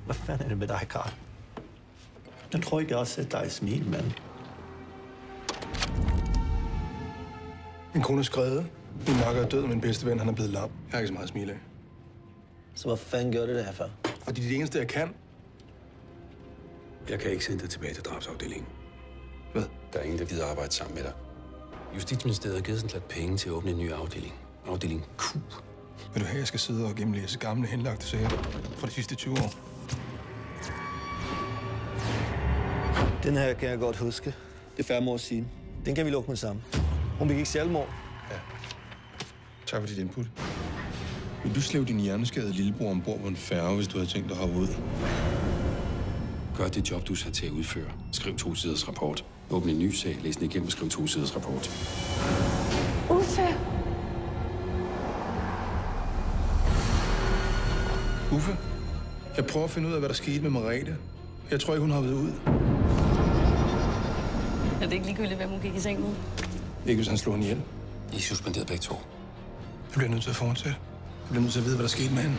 Hvad fanden er det med dig, Karl? Jeg tror ikke, jeg har set dig smile, mand. Min kone er skrevet. Min makker er død, og min bedste ven, han er blevet lam. Jeg har ikke så meget at smile af. Så hvad fanden gjorde det der for? Fordi det er det eneste, jeg kan. Jeg kan ikke sende dig tilbage til drabsafdelingen. Hvad? Der er ingen, der gider arbejde sammen med dig. Justitsministeriet har givet sådan lidt penge til at åbne en ny afdeling. Afdeling Q. Vil du have, at jeg skal sidde og gennemlæse gamle henlagte sager fra de sidste 20 år? Den her kan jeg godt huske. Det er 5 år siden. Den kan vi lukke med sammen. Hun begik selvmord. Ja. Tak for dit input. Vil du slæve din hjerneskadede lillebror ombord på en færge, hvis du havde tænkt dig at hoppe ud? Gør det job, du er sat til at udføre. Skriv 2 siders rapport. Åbne en ny sag, læs den igennem og skriv 2 siders rapport. Uffe! Uffe, jeg prøver at finde ud af, hvad der skete med Merete. Jeg tror ikke, hun har været ud. Er det ikke ligegyldigt, hvem hun gik i seng med? Ikke hvis han slog hende ihjel. I er suspenderet begge to. Jeg bliver nødt til at fortsætte. Jeg bliver nødt til at vide, hvad der skete med hende.